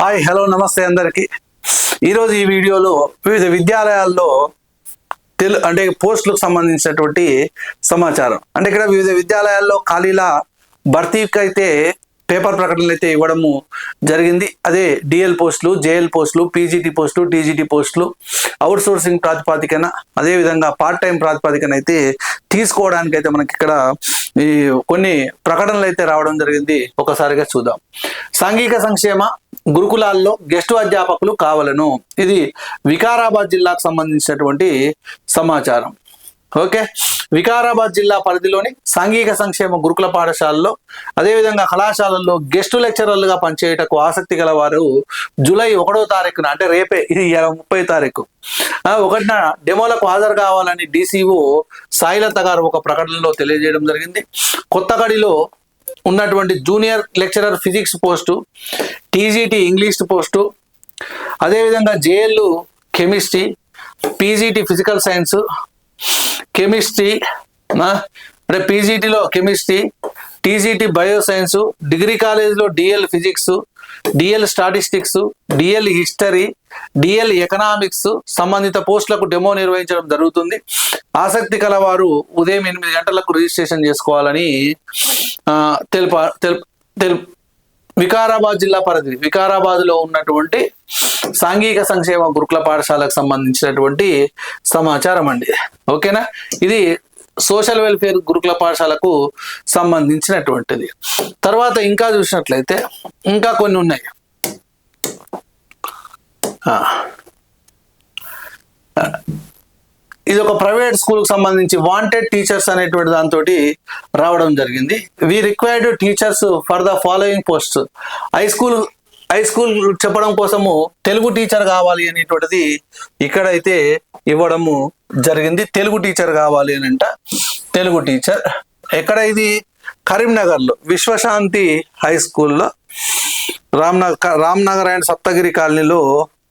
Hi hello నమస్తే అందరికీ. ఈరోజు ఈ వీడియోలో వివిధ విద్యాలయాల్లో అంటే పోస్టులకు సంబంధించినటువంటి సమాచారం. అంటే ఇక్కడ వివిధ విద్యాలయాల్లో ఖాళీల భర్తీకి అయితే పేపర్ ప్రకటనలు అయితే ఇవ్వడము జరిగింది. అదే డిఎల్ పోస్టులు, జేఎల్ పోస్టులు, పీజీటీ పోస్టులు, టీజీటీ పోస్టులు అవుట్ సోర్సింగ్ ప్రాతిపాదికన, అదేవిధంగా పార్ట్ టైం ప్రాతిపాదికన అయితే తీసుకోవడానికి అయితే మనకి ఇక్కడ ఈ కొన్ని ప్రకటనలు అయితే రావడం జరిగింది. ఒకసారిగా చూద్దాం. సాంఘిక సంక్షేమ గురుకులాల్లో గెస్టు అధ్యాపకులు కావాలను. ఇది వికారాబాద్ జిల్లాకు సంబంధించినటువంటి సమాచారం. ఓకే, వికారాబాద్ జిల్లా పరిధిలోని సాంఘిక సంక్షేమ గురుకుల పాఠశాలలో అదేవిధంగా కళాశాలల్లో గెస్టు లెక్చరర్లుగా పనిచేయటకు ఆసక్తి గల వారు జూలై 1వ తారీఖున, అంటే రేపే, ఇది 30వ తారీఖు 1న డెమోలకు హాజరు కావాలని డిసిఓ సాయిలత గారు ఒక ప్రకటనలో తెలియజేయడం జరిగింది. కొత్తగడిలో ఉన్నటువంటి junior lecturer physics post, TGT English post, అదేవిధంగా JL chemistry, PGT physical science, chemistry అంటే పీజీటీలో chemistry, TGT bio science, degree కాలేజ్లో DL physics, DL statistics, DL history, DL economics సంబంధిత పోస్టులకు డెమో నిర్వహించడం జరుగుతుంది. ఆసక్తి కలవారు ఉదయం 8 గంటలకు రిజిస్ట్రేషన్ చేసుకోవాలని వికారాబాద్ జిల్లా పరిధి, వికారాబాద్లో ఉన్నటువంటి సాంఘిక సంక్షేమ గురుకుల పాఠశాలకు సంబంధించినటువంటి సమాచారం అండి. ఓకేనా, ఇది సోషల్ వెల్ఫేర్ గురుకుల పాఠశాలకు సంబంధించినటువంటిది. తర్వాత ఇంకా చూసినట్లయితే ఇంకా కొన్ని ఉన్నాయి. ఇది ఒక ప్రైవేట్ స్కూల్కి సంబంధించి వాంటెడ్ టీచర్స్ అనేటువంటి దాంతో రావడం జరిగింది. We required teachers for the following post. High school చెప్పడం కోసము తెలుగు టీచర్ కావాలి అనేటువంటిది ఇక్కడైతే ఇవ్వడము జరిగింది. తెలుగు టీచర్ కావాలి అని అంట. తెలుగు టీచర్ ఎక్కడ? ఇది కరీంనగర్లో విశ్వశాంతి హై స్కూల్లో, రామ్నగర్ అండ్ సప్తగిరి కాలనీలో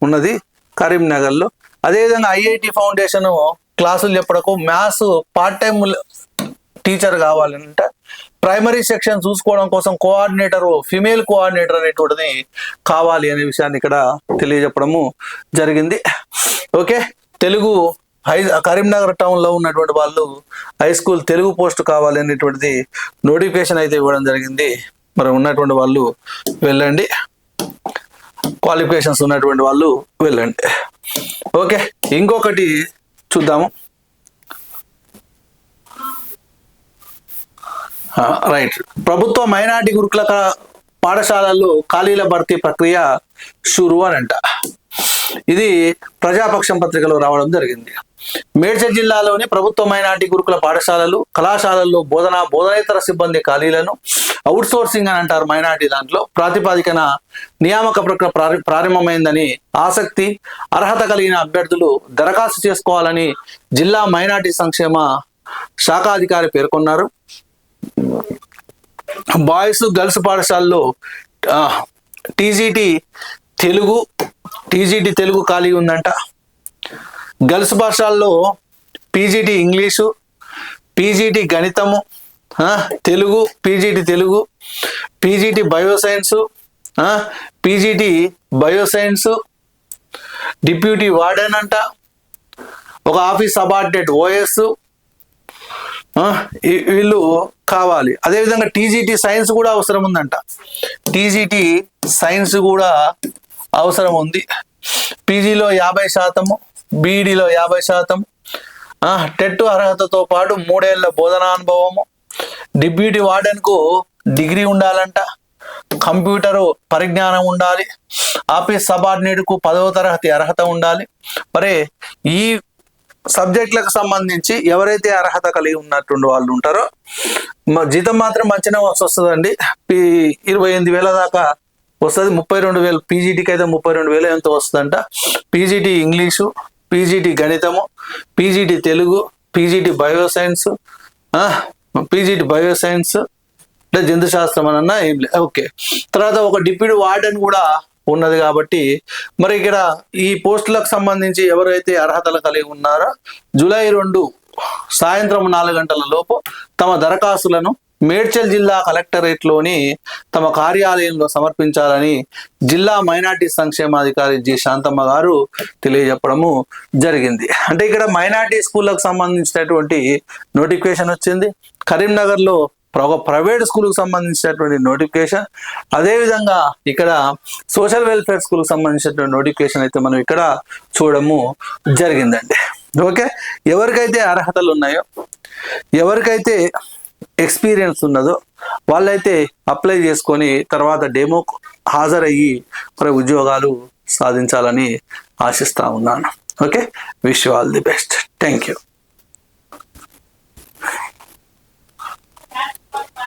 ఉన్నది, కరీంనగర్లో. అదేవిధంగా ఐఐటి ఫౌండేషన్ క్లాసులు చెప్పడకు మ్యాథ్స్ పార్ట్ టైం టీచర్ కావాలంట. ప్రైమరీ సెక్షన్ చూసుకోవడం కోసం కోఆర్డినేటర్, ఫిమేల్ కోఆర్డినేటర్ అనేటువంటిది కావాలి అనే విషయాన్ని ఇక్కడ తెలియజెప్పడము జరిగింది. ఓకే, తెలుగు కరీంనగర్ టౌన్లో ఉన్నటువంటి వాళ్ళు హై స్కూల్ తెలుగు పోస్ట్ కావాలి అనేటువంటిది నోటిఫికేషన్ అయితే ఇవ్వడం జరిగింది. మరి ఉన్నటువంటి వాళ్ళు వెళ్ళండి, క్వాలిఫికేషన్స్ ఉన్నటువంటి వాళ్ళు వెళ్ళండి. ఓకే, ఇంకొకటి చూద్దాము. రైట్, ప్రభుత్వ మైనార్టీ గురుకుల పాఠశాలల్లో ఖాళీల భర్తీ ప్రక్రియ షురు అని అంట. ఇది ప్రజాపక్షం పత్రికలో రావడం జరిగింది. మేడ్చల్ జిల్లాలోని ప్రభుత్వ మైనార్టీ గురుకుల పాఠశాలలు, కళాశాలల్లో బోధనేతర సిబ్బంది ఖాళీలను అవుట్ సోర్సింగ్ అని అంటారు. మైనార్టీ దాంట్లో ప్రాతిపాదికన నియామక ప్రక్రియ ప్రారంభమైందని, ఆసక్తి అర్హత కలిగిన అభ్యర్థులు దరఖాస్తు చేసుకోవాలని జిల్లా మైనార్టీ సంక్షేమ శాఖాధికారి పేర్కొన్నారు. బాయ్స్ గర్ల్స్ పాఠశాలలో టీజీటీ తెలుగు ఖాళీ ఉందంట. గర్ల్స్ పాఠశాలలో పీజీటీ ఇంగ్లీషు, పీజీటీ గణితము, Telugu, PGT bioscience, PGT bioscience, deputy warden అంట, ఒక ఆఫీస్ సబార్డినేట్ ఓఎస్, వీళ్ళు కావాలి. అదేవిధంగా టీజీటీ సైన్స్ కూడా అవసరం ఉందంట. టీజీటీ సైన్స్ కూడా అవసరం ఉంది. పీజీలో 50%, బీఈడీలో 50%, టెట్ అర్హతతో పాటు 3 ఏళ్ల బోధనానుభవము, డిప్యూటీ వార్డెన్కు డిగ్రీ ఉండాలంట, కంప్యూటరు పరిజ్ఞానం ఉండాలి, ఆఫీస్ సబార్డినేట్కు 10వ తరగతి అర్హత ఉండాలి. మరి ఈ సబ్జెక్టులకు సంబంధించి ఎవరైతే అర్హత కలిగి ఉన్నటువంటి వాళ్ళు ఉంటారో జీతం మాత్రం మంచిగా వస్తుందండి. 28,000 దాకా వస్తుంది. 32,000 పీజీటీకి అయితే 32,000 ఎంతో వస్తుందంట. పీజీటీ ఇంగ్లీషు, పీజీటీ గణితము, పీజీటీ తెలుగు, పీజీటీ బయోసైన్స్ అంటే జంతు శాస్త్రం అన్నా ఏం లేదు. ఓకే, తర్వాత ఒక డిప్యూటీ వార్డెన్ కూడా ఉన్నది. కాబట్టి మరి ఇక్కడ ఈ పోస్టులకు సంబంధించి ఎవరైతే అర్హతలు కలిగి ఉన్నారో జూలై 2 సాయంత్రం 4 గంటల లోపు తమ దరఖాస్తులను మేడ్చల్ జిల్లా కలెక్టరేట్లోని తమ కార్యాలయంలో సమర్పించాలని జిల్లా మైనార్టీ సంక్షేమాధికారి జి శాంతమ్మ గారు తెలియజెప్పడము జరిగింది. అంటే ఇక్కడ మైనార్టీ స్కూళ్ళకు సంబంధించినటువంటి నోటిఫికేషన్ వచ్చింది. కరీంనగర్లో ఒక ప్రైవేట్ స్కూల్కి సంబంధించినటువంటి నోటిఫికేషన్, అదేవిధంగా ఇక్కడ సోషల్ వెల్ఫేర్ స్కూల్కి సంబంధించినటువంటి నోటిఫికేషన్ అయితే మనం ఇక్కడ చూడము జరిగిందండి. ఓకే, ఎవరికైతే అర్హతలు ఉన్నాయో, ఎవరికైతే ఎక్స్పీరియన్స్ ఉన్నదో వాళ్ళైతే అప్లై చేసుకొని తర్వాత డెమోకు హాజరయ్యి మరి ఉద్యోగాలు సాధించాలని ఆశిస్తా ఉన్నాను. Okay, wish you all the best. Thank you.